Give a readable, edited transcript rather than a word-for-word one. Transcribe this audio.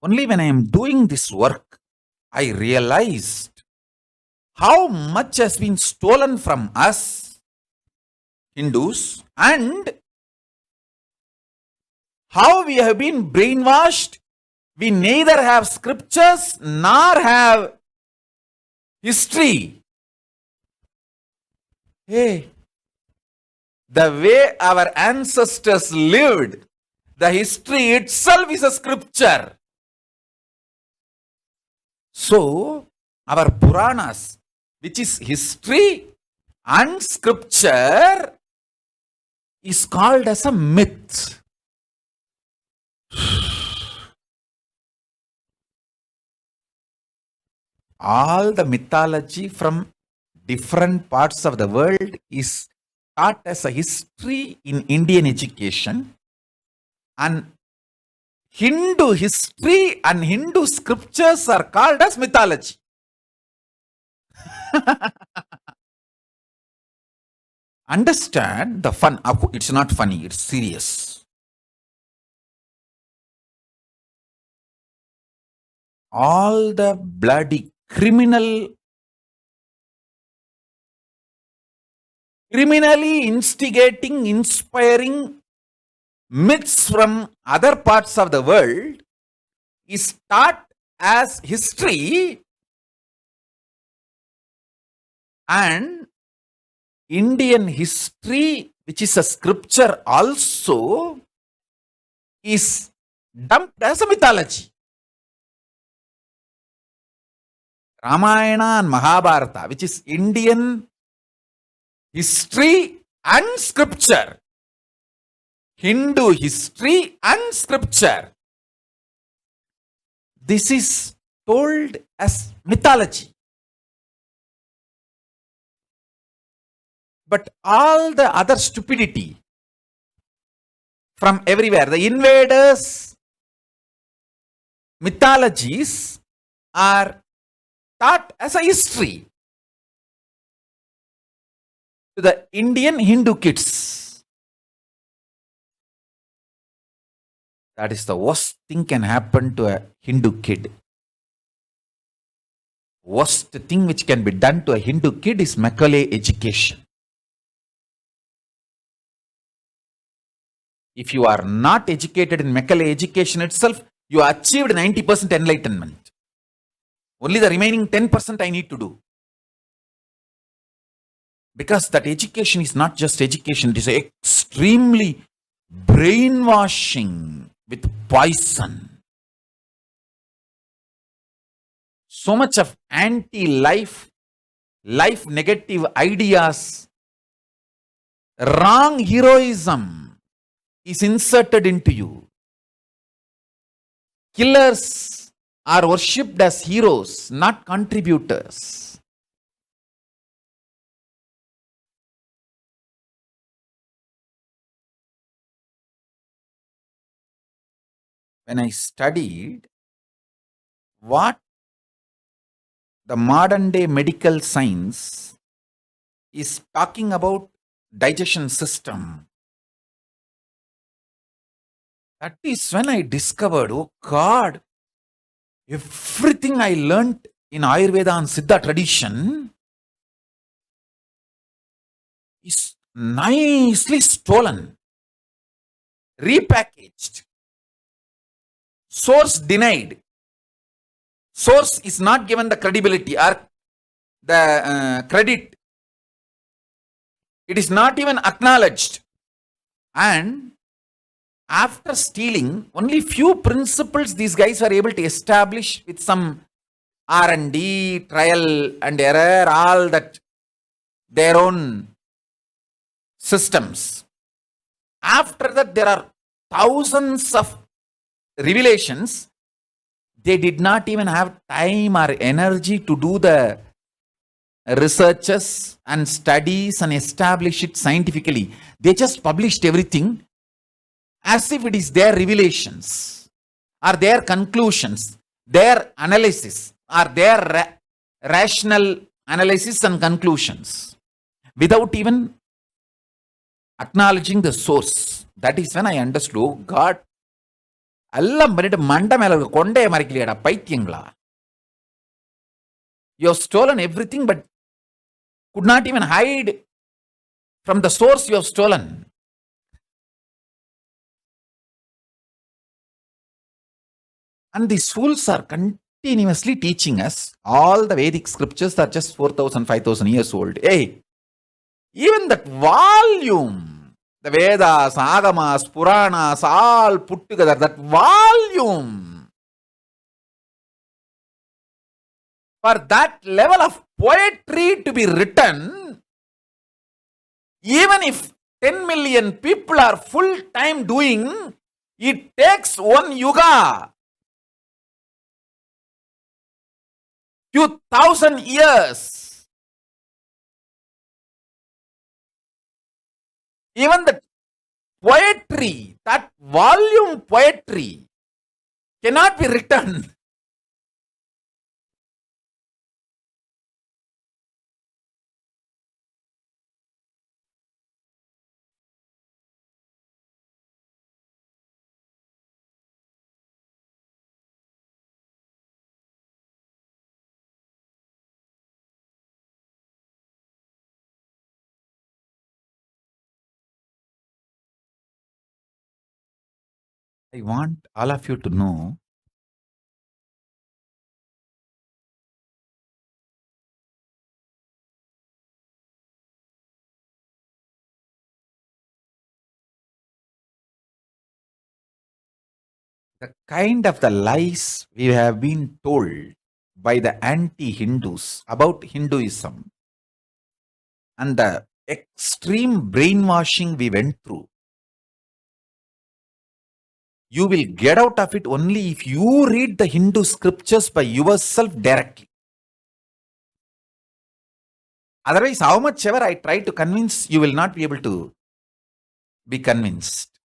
only when I am doing this work, I realized how much has been stolen from us Hindus and how we have been brainwashed. We neither have scriptures nor have history. Hey, the way our ancestors lived, the history itself is a scripture. So, our Puranas, which is history and scripture, is called as a myth. All the mythology from different parts of the world is taught as a history in Indian education, and Hindu history and Hindu scriptures are called as mythology. Understand the fun. It's not funny, it's serious. All the bloody criminally instigating, inspiring myths from other parts of the world is taught as history, and Indian history, which is a scripture also, is dumped as a mythology. Ramayana and Mahabharata, which is Indian history and scripture. Hindu history and scripture. This is told as mythology. But all the other stupidity from everywhere, the invaders' mythologies are taught as a history to the Indian Hindu kids. That is the worst thing can happen to a Hindu kid. Worst thing which can be done to a Hindu kid is Macaulay education. If you are not educated in Macaulay education itself, you achieved 90% enlightenment. Only the remaining 10% I need to do. Because that education is not just education, it is extremely brainwashing with poison. So much of anti-life, life negative ideas, wrong heroism is inserted into you. Killers are worshipped as heroes, not contributors. When I studied what the modern day medical science is talking about digestion system, that is when I discovered, oh God, everything I learnt in Ayurveda and Siddha tradition is nicely stolen, repackaged, source denied. Source is not given the credibility or the credit. It is not even acknowledged. And after stealing, only few principles these guys were able to establish with some R&D, trial and error, all that, their own systems. After that, there are thousands of revelations. They did not even have time or energy to do the researches and studies and establish it scientifically. They just published everything as if it is their revelations or their conclusions, their analysis or their rational analysis and conclusions without even acknowledging the source. That is when I understood, oh God, எல்லாம் பண்ணிட்டு மண்டை மேல இருக்க கொண்டைய மறைக்கலையாடா பைத்தியங்களா. You have stolen everything but could not even hide from the source you have stolen. And these fools are continuously teaching us all the Vedic scriptures are just 4,000, 5,000 years old. Hey, even that volume, the Vedas, Agamas, Puranas, all put together, that volume, for that level of poetry to be written, even if 10 million people are full time doing, it takes one yuga, few thousand years. Even the poetry, that volume poetry cannot be written. I want all of you to know the kind of the lies we have been told by the anti-Hindus about Hinduism and the extreme brainwashing we went through. You will get out of it only if you read the Hindu scriptures by yourself directly. Otherwise, how much ever I try to convince, you will not be able to be convinced.